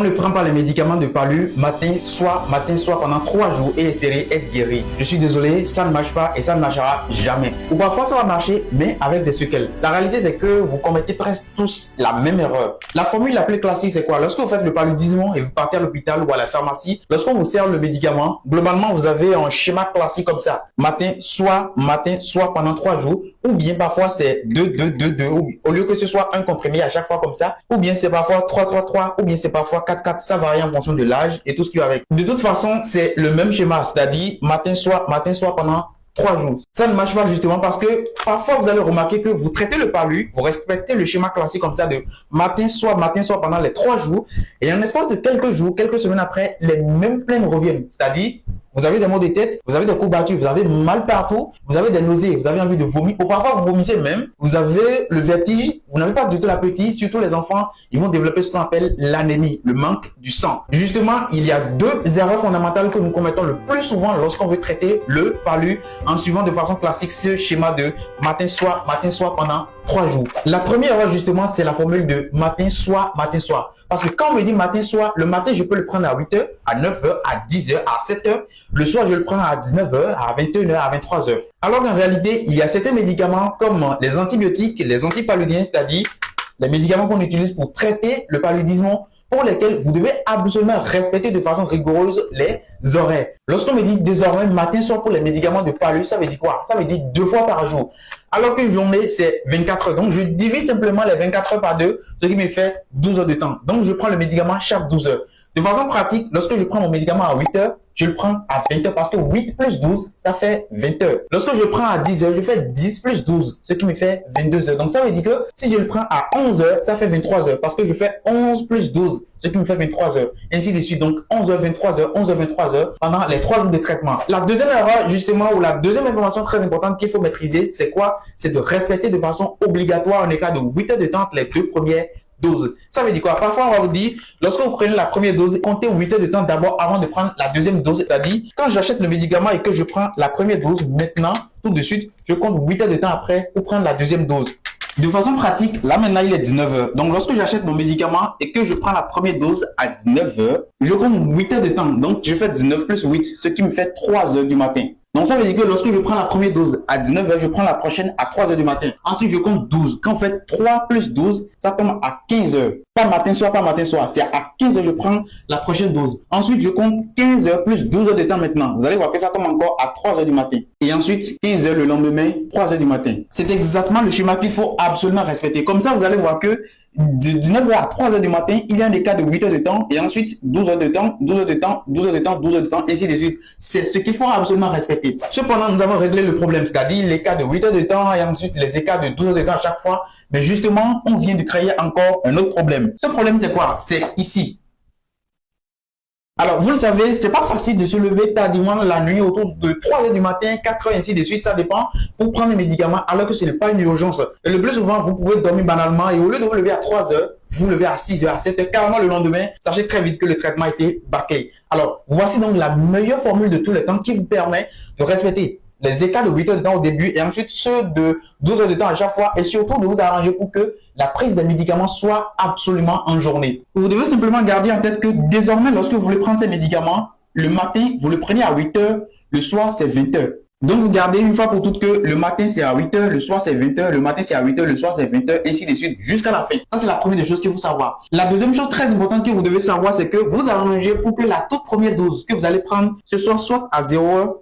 ne prend pas les médicaments de palu matin, soir pendant 3 jours et espérer être guéri? Je suis désolé, ça ne marche pas et ça ne marchera jamais. Ou parfois ça va marcher, mais avec des séquelles. La réalité, c'est que vous commettez presque tous la même erreur. La formule la plus classique, c'est quoi? Lorsque vous faites le paludisme et vous partez à l'hôpital ou à la pharmacie, lorsqu'on vous sert le médicament, globalement, vous avez un schéma classique comme ça. Matin, soir pendant 3 jours. Ou bien parfois c'est 2, 2, 2, 2. Au lieu que ce soit un comprimé à chaque fois comme ça. Ou bien c'est parfois 3, 3, 3. Ou bien c'est parfois 4, 4. Ça varie en fonction de l'âge et tout ce qui va avec. De toute façon, c'est le même schéma. C'est-à-dire matin, soir pendant 3 jours. Ça ne marche pas justement parce que parfois vous allez remarquer que vous traitez le palu, vous respectez le schéma classique comme ça de matin, soir pendant les 3 jours. Et en l'espace de quelques jours, quelques semaines après, les mêmes plaintes reviennent. C'est-à-dire, vous avez des maux de tête, vous avez des courbatures, vous avez mal partout, vous avez des nausées, vous avez envie de vomir, ou parfois vous vomissez même, vous avez le vertige, vous n'avez pas du tout l'appétit, surtout les enfants, ils vont développer ce qu'on appelle l'anémie, le manque du sang. Justement, il y a 2 erreurs fondamentales que nous commettons le plus souvent lorsqu'on veut traiter le palu en suivant de façon classique ce schéma de matin, soir pendant 3 jours. La première erreur justement, c'est la formule de matin, soir. Parce que quand on me dit matin, soir, le matin, je peux le prendre à 8h, à 9h, à 10h, à 7h. Le soir, je le prends à 19h, à 21h, à 23h. Alors qu'en réalité, il y a certains médicaments comme les antibiotiques, les antipaludiens, c'est-à-dire les médicaments qu'on utilise pour traiter le paludisme, pour lesquels vous devez absolument respecter de façon rigoureuse les horaires. Lorsqu'on me dit désormais matin, soir pour les médicaments de palu, ça veut dire quoi? Ça veut dire 2 fois par jour. Alors qu'une journée, c'est 24 heures. Donc, je divise simplement les 24 heures par 2, ce qui me fait 12 heures de temps. Donc, je prends le médicament chaque 12 heures. De façon pratique, lorsque je prends mon médicament à 8 heures, je le prends à 20 heures parce que 8 plus 12, ça fait 20 heures. Lorsque je le prends à 10 heures, je fais 10 plus 12, ce qui me fait 22 heures. Donc, ça veut dire que si je le prends à 11 heures, ça fait 23 heures parce que je fais 11 plus 12, ce qui me fait 23 heures. Ainsi de suite. Donc, 11 heures, 23 heures, 11 heures, 23 heures pendant les 3 jours de traitement. La deuxième erreur, justement, ou la deuxième information très importante qu'il faut maîtriser, c'est quoi? C'est de respecter de façon obligatoire un écart de 8 heures de temps entre les 2 premières doses. Ça veut dire quoi? Parfois, on va vous dire, lorsque vous prenez la première dose, comptez 8 heures de temps d'abord avant de prendre la deuxième dose. C'est-à-dire, quand j'achète le médicament et que je prends la première dose maintenant, tout de suite, je compte 8 heures de temps après pour prendre la deuxième dose. De façon pratique, là maintenant il est 19h. Donc lorsque j'achète mon médicament et que je prends la première dose à 19h, je compte 8 heures de temps. Donc je fais 19 plus 8, ce qui me fait 3 heures du matin. Donc ça veut dire que lorsque je prends la première dose à 19h, je prends la prochaine à 3h du matin. Ensuite, je compte 12. Quand vous faites 3 plus 12, ça tombe à 15h. Pas matin, soir. C'est à 15h, je prends la prochaine dose. Ensuite, je compte 15 heures plus 12 heures de temps maintenant. Vous allez voir que ça tombe encore à 3h du matin. Et ensuite, 15 heures le lendemain, 3h du matin. C'est exactement le schéma qu'il faut absolument respecter. Comme ça, vous allez voir que de 19h à 3h du matin, il y a un écart de 8 heures de temps et ensuite 12 heures de temps, 12 heures de temps, 12 heures de temps, 12 heures de temps, ainsi de suite. C'est ce qu'il faut absolument respecter. Cependant, nous avons réglé le problème, c'est-à-dire l'écart de 8 heures de temps et ensuite les écarts de 12 heures de temps à chaque fois. Mais justement, on vient de créer encore un autre problème. Ce problème, c'est quoi? C'est ici. Alors, vous le savez, c'est pas facile de se lever tardivement la nuit autour de 3 heures du matin, 4 heures, ainsi de suite, ça dépend, pour prendre les médicaments, alors que ce n'est pas une urgence. Et le plus souvent, vous pouvez dormir banalement et au lieu de vous lever à 3 heures, vous levez à 6 heures, à 7 heures, carrément le lendemain, sachez très vite que le traitement a été bâclé. Alors, voici donc la meilleure formule de tous les temps qui vous permet de respecter les écarts de 8 heures de temps au début et ensuite ceux de 12 heures de temps à chaque fois et surtout de vous arranger pour que la prise des médicaments soit absolument en journée. Vous devez simplement garder en tête que désormais, lorsque vous voulez prendre ces médicaments, le matin, vous le prenez à 8 heures, le soir, c'est 20 heures. Donc, vous gardez une fois pour toutes que le matin, c'est à 8 heures, le soir, c'est 20 heures, le matin, c'est à 8 heures, le soir, c'est 20 heures, ainsi de suite, jusqu'à la fin. Ça, c'est la première des choses qu'il faut savoir. La deuxième chose très importante que vous devez savoir, c'est que vous arrangez pour que la toute première dose que vous allez prendre, ce soit à 0 heure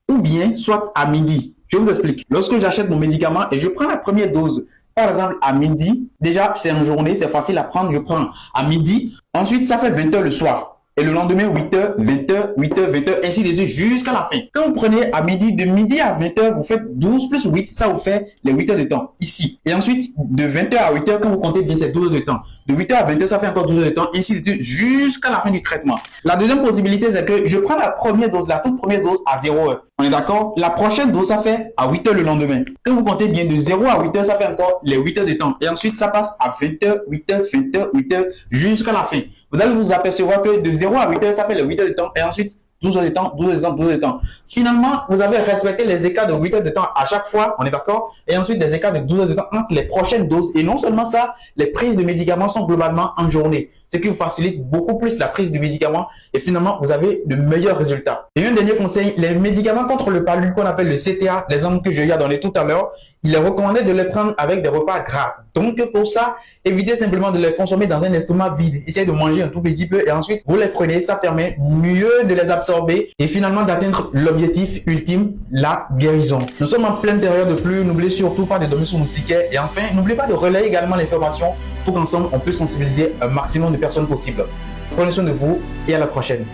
ou bien soit à midi. Je vous explique. Lorsque j'achète mon médicament et je prends la première dose, par exemple à midi, déjà c'est en journée, c'est facile à prendre, je prends à midi. Ensuite, ça fait 20 heures le soir. Et le lendemain, 8 heures, 20 heures, 8 heures, 20 heures, ainsi de suite jusqu'à la fin. Quand vous prenez à midi, de midi à 20 heures, vous faites 12 plus 8, ça vous fait les 8 heures de temps ici. Et ensuite, de 20 heures à 8 heures, quand vous comptez bien, c'est 12 heures de temps. De 8 heures à 20 heures, ça fait encore 12 heures de temps, ainsi de suite jusqu'à la fin du traitement. La deuxième possibilité, c'est que je prends la première dose, la toute première dose à 0 heure. On est d'accord? La prochaine dose, ça fait à 8 heures le lendemain. Quand vous comptez bien de 0 à 8 heures, ça fait encore les 8 heures de temps. Et ensuite, ça passe à 20 heures, 8 heures, 20 heures, 8 heures, jusqu'à la fin. Vous allez vous apercevoir que de 0 à 8 heures, ça fait les 8 heures de temps. Et ensuite, 12 heures de temps, 12 heures de temps, 12 heures de temps. Finalement, vous avez respecté les écarts de 8 heures de temps à chaque fois, on est d'accord? Et ensuite, des écarts de 12 heures de temps entre les prochaines doses. Et non seulement ça, les prises de médicaments sont globalement en journée. ce qui vous facilite beaucoup plus la prise du médicament et finalement, vous avez de meilleurs résultats. Et un dernier conseil, les médicaments contre le palu qu'on appelle le CTA, l'exemple que je lui ai donné tout à l'heure, il est recommandé de les prendre avec des repas gras. Donc pour ça, évitez simplement de les consommer dans un estomac vide. Essayez de manger un tout petit peu et ensuite vous les prenez. Ça permet mieux de les absorber et finalement d'atteindre l'objectif ultime, la guérison. Nous sommes en pleine période de pluie. N'oubliez surtout pas de dormir sous moustiquaire. Et enfin, n'oubliez pas de relayer également l'information pour qu'ensemble on puisse sensibiliser un maximum de personnes possibles. Prenez soin de vous et à la prochaine.